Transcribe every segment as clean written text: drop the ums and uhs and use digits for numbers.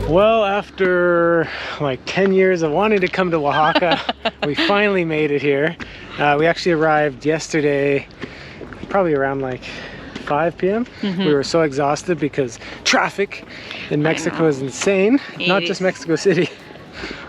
Well, after like 10 years of wanting to come to Oaxaca, we finally made it here. We actually arrived yesterday, probably around like 5 p.m. We were so exhausted because traffic in Mexico is insane. Not just Mexico City.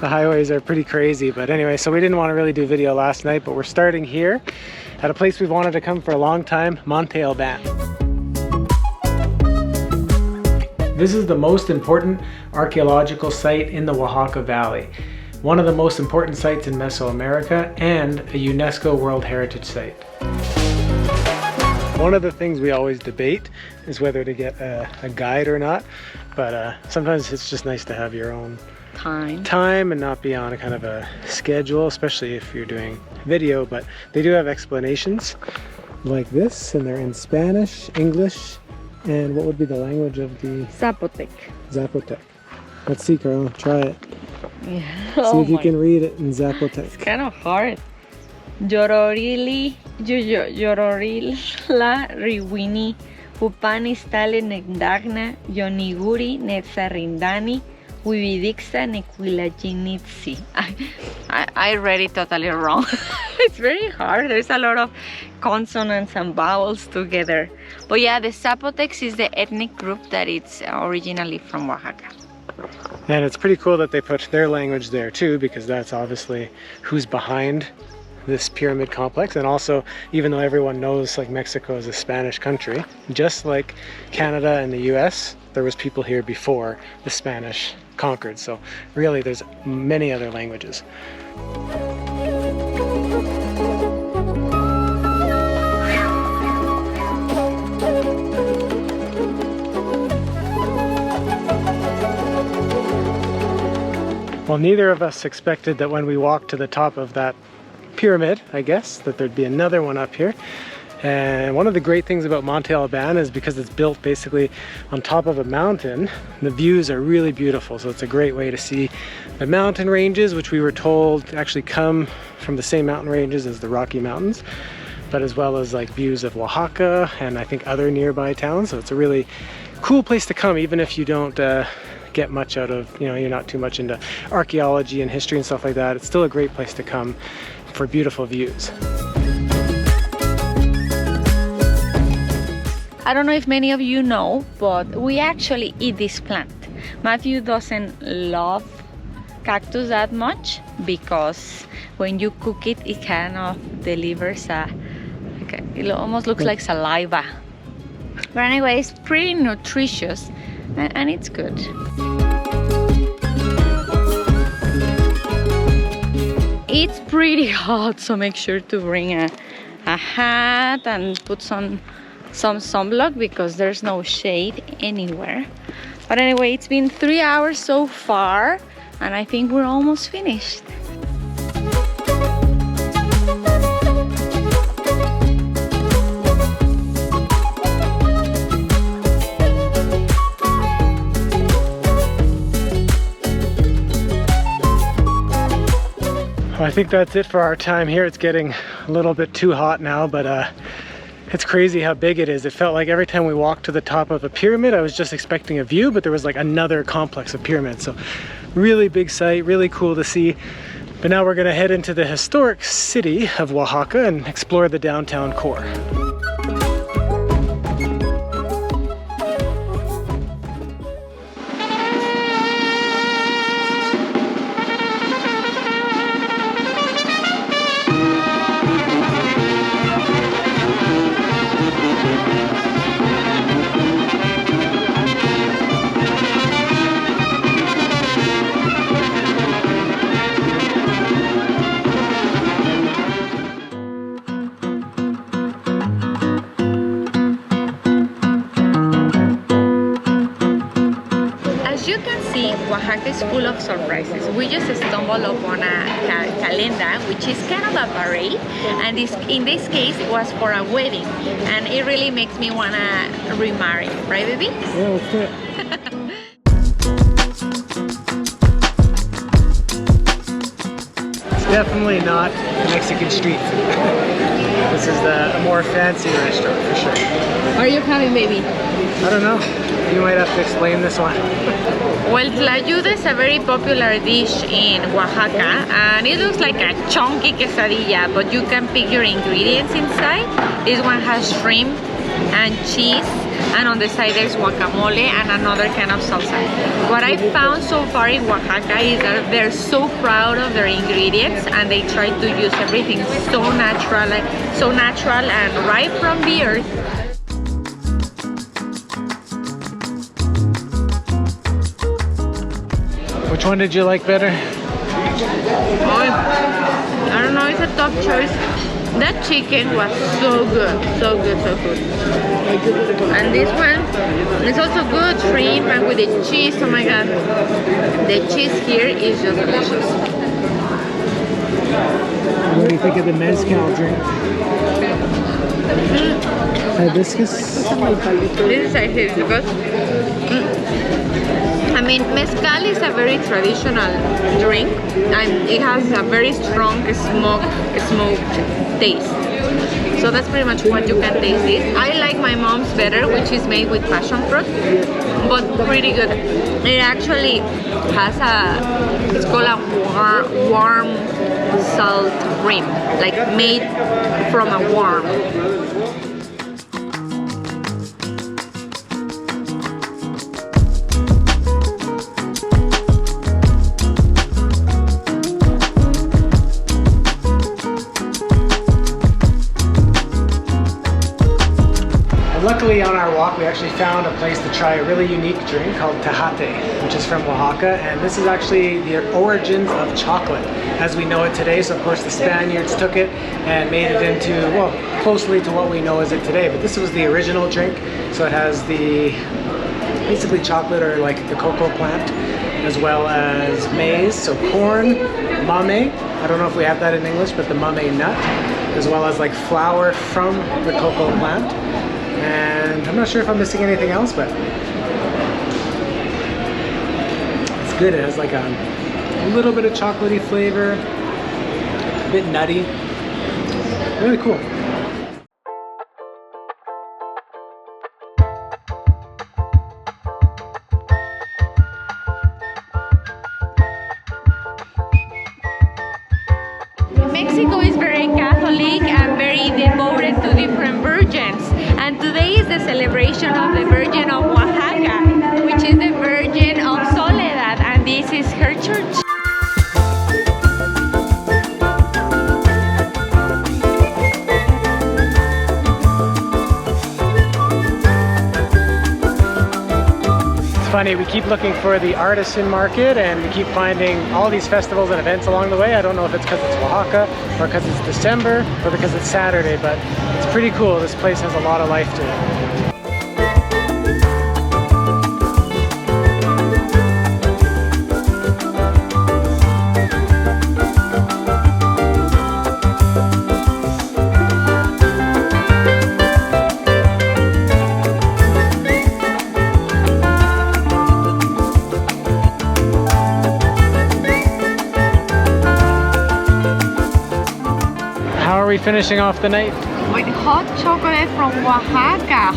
The highways are pretty crazy. But anyway, so we didn't want to really do video last night, but we're starting here at a place we've wanted to come for a long time, Monte Alban. This is the most important archaeological site in the Oaxaca Valley. One of the most important sites in Mesoamerica and a UNESCO World Heritage Site. One of the things we always debate is whether to get a guide or not, but sometimes it's just nice to have your own time and not be on a kind of a schedule, especially if you're doing video. But they do have explanations like this, and they're in Spanish, English, and what would be the language of the... Zapotec. Zapotec. Let's see, Carla, try it. Yeah. See if you can read it in Zapotec. It's kind of hard. Yororili, Yororila, Riwini, Upani Stale Negdagna, Yoniguri, Netzarindani, Wividixa, Nequilajinitsi. I read it totally wrong. It's very hard. There's a lot of consonants and vowels together. But yeah, the Zapotecs is the ethnic group that it's originally from Oaxaca. And it's pretty cool that they put their language there too, because that's obviously who's behind this pyramid complex. And also, even though everyone knows like Mexico is a Spanish country, just like Canada and the US, there was people here before the Spanish conquered. So really there's many other languages. Well, neither of us expected that when we walked to the top of that pyramid, I guess, that there'd be another one up here. And one of the great things about Monte Alban is because it's built basically on top of a mountain, the views are really beautiful. So it's a great way to see the mountain ranges, which we were told actually come from the same mountain ranges as the Rocky Mountains, but as well as like views of Oaxaca and I think other nearby towns. So it's a really cool place to come, even if you don't get much out of, you're not too much into archaeology and history and stuff like that. It's still a great place to come for beautiful views. I don't know if many of you know, but we actually eat this plant. Matthew doesn't love cactus that much because when you cook it, it kind of delivers it almost looks like saliva. But anyway, it's pretty nutritious and it's good. It's pretty hot, so make sure to bring a hat and put some sunblock because there's no shade anywhere. But anyway, it's been 3 hours so far and I think we're almost finished. Well, I think that's it for our time here. It's getting a little bit too hot now, but it's crazy how big it is. It felt like every time we walked to the top of a pyramid, I was just expecting a view, but there was like another complex of pyramids. So really big site, really cool to see. But now we're gonna head into the historic city of Oaxaca and explore the downtown core. Oaxaca is full of surprises. We just stumbled upon a calenda, which is kind of a parade, and in this case it was for a wedding, and it really makes me want to remarry, right baby? Yeah, let's do it. definitely not Mexican street food. This is a more fancy restaurant for sure. What are you having, baby? I don't know. You might have to explain this one. Well, tlayuda is a very popular dish in Oaxaca, and it looks like a chunky quesadilla, but you can pick your ingredients inside. This one has shrimp and cheese, and on the side there's guacamole and another kind of salsa. What I found so far in Oaxaca is that they're so proud of their ingredients, and they try to use everything so natural and right from the earth. Which one did you like better? Oh, I don't know, it's a tough choice. That chicken was so good, so good, so good. And this one is also good, shrimp and with the cheese, oh my god. The cheese here is just delicious. What do you think of the Mezcal drink? Hibiscus? This is a hibiscus. I mean, mezcal is a very traditional drink, and it has a very strong smoked taste. So that's pretty much what you can taste this. I like my mom's better, which is made with passion fruit, but pretty good. It actually has it's called a warm salt rim, like made from a worm. Luckily on our walk we actually found a place to try a really unique drink called tejate, which is from Oaxaca, and this is actually the origins of chocolate as we know it today. So of course the Spaniards took it and made it into, well, closely to what we know as it today, but this was the original drink. So it has the basically chocolate or like the cocoa plant, as well as maize, so corn, mame, I don't know if we have that in English, but the mame nut, as well as like flour from the cocoa plant. And I'm not sure if I'm missing anything else, but it's good. It has like a little bit of chocolatey flavor, a bit nutty, really cool. Mexico is very Catholic and very devoted to different virgins. And today is the celebration of the Virgin of Oaxaca, which is the Virgin of Soledad, and this is her church. It's funny, we keep looking for the Artisan market and we keep finding all these festivals and events along the way. I don't know if it's because it's Oaxaca or because it's December or because it's Saturday, but it's pretty cool. This place has a lot of life to it. How are we finishing off the night? With hot chocolate from Oaxaca.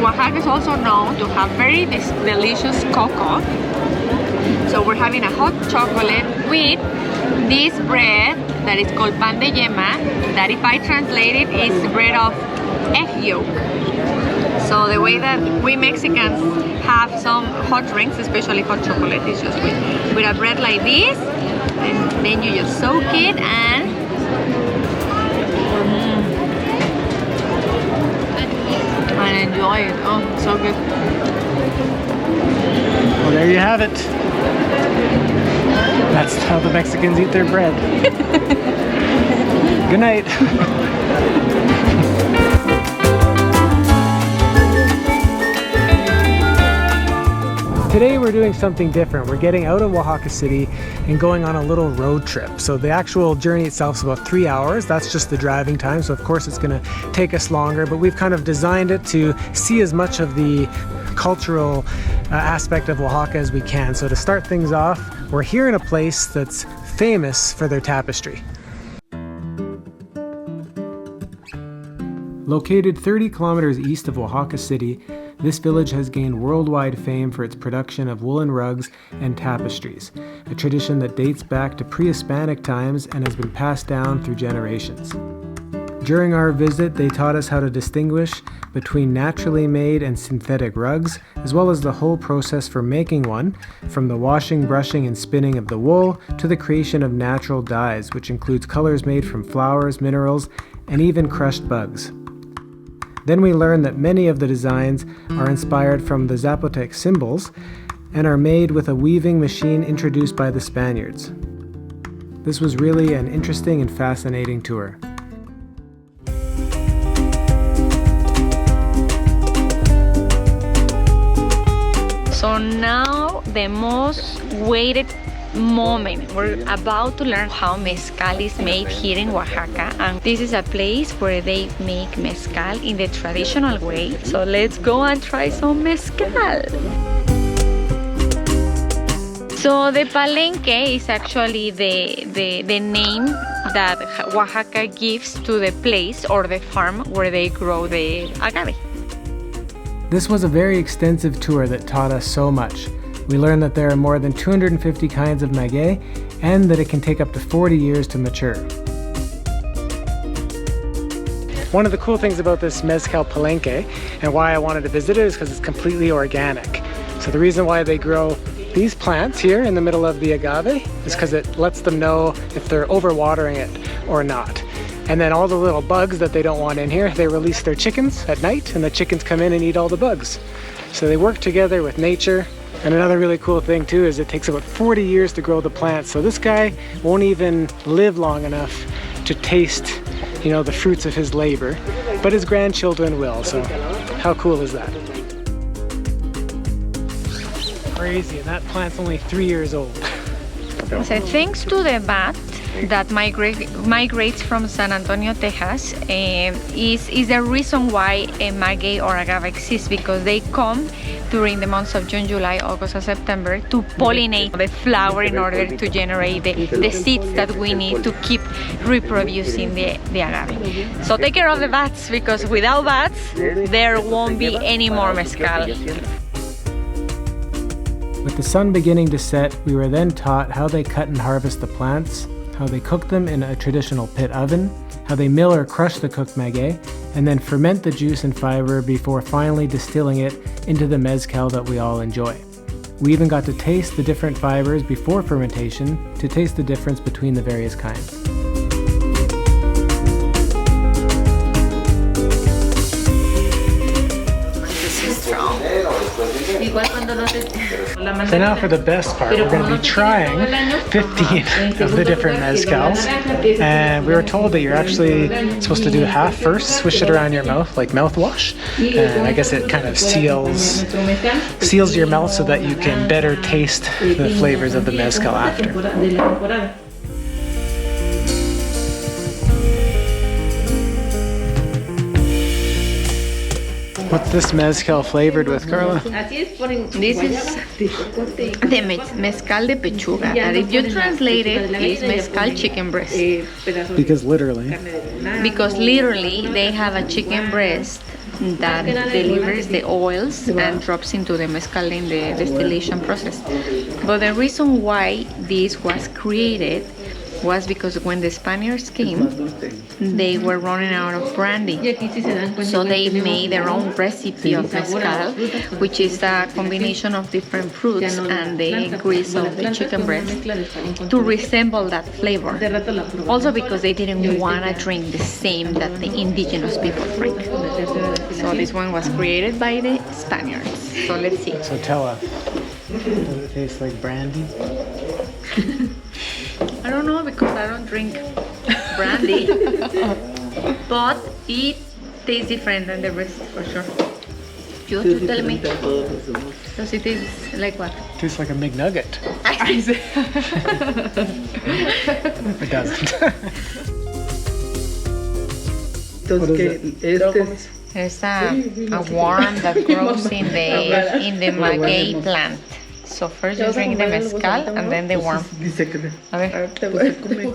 Oaxaca is also known to have very delicious cocoa. So we're having a hot chocolate with this bread that is called pan de yema, that if I translate it is bread of egg yolk. So the way that we Mexicans have some hot drinks, especially hot chocolate, is just with a bread like this, and then you just soak it and enjoy it. Oh, so good. Well, there you have it. That's how the Mexicans eat their bread. Good night. Today we're doing something different. We're getting out of Oaxaca City and going on a little road trip. So the actual journey itself is about 3 hours. That's just the driving time. So of course it's gonna take us longer, but we've kind of designed it to see as much of the cultural aspect of Oaxaca as we can. So to start things off, we're here in a place that's famous for their tapestry. Located 30 kilometers east of Oaxaca City, this village has gained worldwide fame for its production of woolen rugs and tapestries, a tradition that dates back to pre-Hispanic times and has been passed down through generations. During our visit, they taught us how to distinguish between naturally made and synthetic rugs, as well as the whole process for making one, from the washing, brushing, and spinning of the wool to the creation of natural dyes, which includes colors made from flowers, minerals, and even crushed bugs. Then we learned that many of the designs are inspired from the Zapotec symbols and are made with a weaving machine introduced by the Spaniards. This was really an interesting and fascinating tour. So now the most waited moment. We're about to learn how mezcal is made here in Oaxaca, and this is a place where they make mezcal in the traditional way. So let's go and try some mezcal. So the palenque is actually the name that Oaxaca gives to the place or the farm where they grow the agave. This was a very extensive tour that taught us so much. We learned that there are more than 250 kinds of maguey and that it can take up to 40 years to mature. One of the cool things about this Mezcal palenque and why I wanted to visit it is because it's completely organic. So the reason why they grow these plants here in the middle of the agave is because it lets them know if they're overwatering it or not. And then all the little bugs that they don't want in here, they release their chickens at night, and the chickens come in and eat all the bugs. So they work together with nature. And another really cool thing too is it takes about 40 years to grow the plants. So this guy won't even live long enough to taste, the fruits of his labor, but his grandchildren will. So how cool is that? Crazy, and that plant's only 3 years old. So thanks to the bat that migrates from San Antonio, Texas, is the reason why a maguey or agave exists, because they come during the months of June, July, August, and September to pollinate the flower in order to generate the seeds that we need to keep reproducing the agave. So take care of the bats, because without bats, there won't be any more mezcal. With the sun beginning to set, we were then taught how they cut and harvest the plants, how they cook them in a traditional pit oven, how they mill or crush the cooked maguey, and then ferment the juice and fiber before finally distilling it into the mezcal that we all enjoy. We even got to taste the different fibers before fermentation to taste the difference between the various kinds. So now for the best part, we're going to be trying 15 of the different mezcals, and we were told that you're actually supposed to do half first, swish it around your mouth like mouthwash, and I guess it kind of seals your mouth so that you can better taste the flavors of the mezcal after. What's this mezcal flavored with, Karla? This is the mezcal de pechuga, that if you translate it, is mezcal chicken breast. Because literally they have a chicken breast that delivers the oils and drops into the mezcal in the distillation process. But the reason why this was created was because when the Spaniards came, they were running out of brandy. So they made their own recipe of mezcal, which is a combination of different fruits and the grease of the chicken breast to resemble that flavor. Also because they didn't want to drink the same that the indigenous people drink. So this one was created by the Spaniards. So let's see. So tell us, does it taste like brandy? I don't know, because I don't drink brandy, but it tastes different than the rest for sure. You tell me. Does it taste like what? It tastes like a McNugget. It doesn't. There's a worm that grows in the maguey plant. So first you drink the mezcal and then the warm. Dice que A ver. te voy a comer.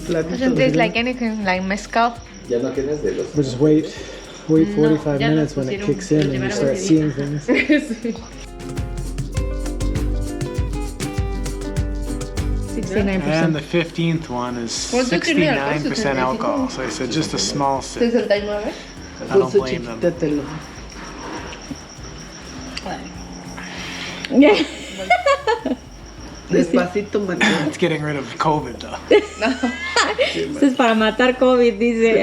Doesn't taste like anything, like mezcal. Ya no tienes de los. We'll just wait 45 minutes when it kicks in and you start seeing things. Sí. 69%. And the 15th one is 69% alcohol. So I said just a small sip. 69. I don't blame them. Chiquitatelo. Yeah. Despacito, María. It's getting rid of COVID though. Esto es para matar COVID, dice.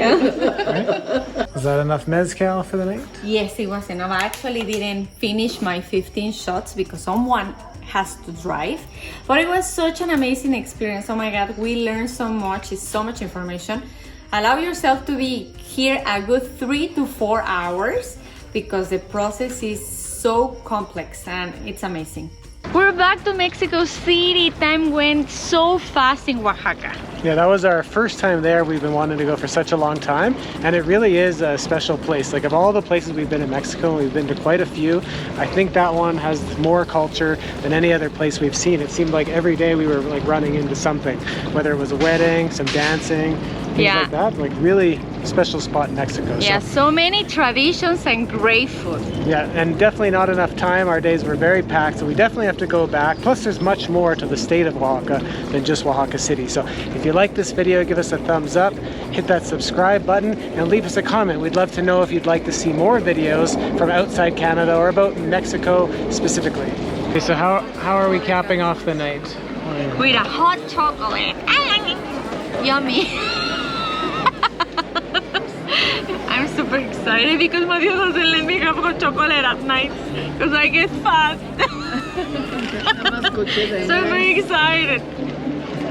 Is that enough mezcal for the night? Yes, it was enough. I actually didn't finish my 15 shots because someone has to drive. But it was such an amazing experience. Oh my God, we learned so much. It's so much information. Allow yourself to be here a good 3 to 4 hours because the process is so complex and it's amazing. We're back to Mexico City. Time went so fast in Oaxaca. Yeah, that was our first time there. We've been wanting to go for such a long time, and it really is a special place. Like, of all the places we've been in Mexico, we've been to quite a few. I think that one has more culture than any other place we've seen. It seemed like every day we were like running into something, whether it was a wedding, some dancing, things like that. Like, really special spot in Mexico. Yeah, so many traditions and great food. Yeah, and definitely not enough time. Our days were very packed, so we definitely have to go back. Plus, there's much more to the state of Oaxaca than just Oaxaca City. So if you like this video, give us a thumbs up, hit that subscribe button, and leave us a comment. We'd love to know if you'd like to see more videos from outside Canada or about Mexico specifically. Okay, so how are we capping off the night? With a hot chocolate. Yummy. I'm super excited because Matthias doesn't let me have hot chocolate at night because I get fat. So I'm very excited.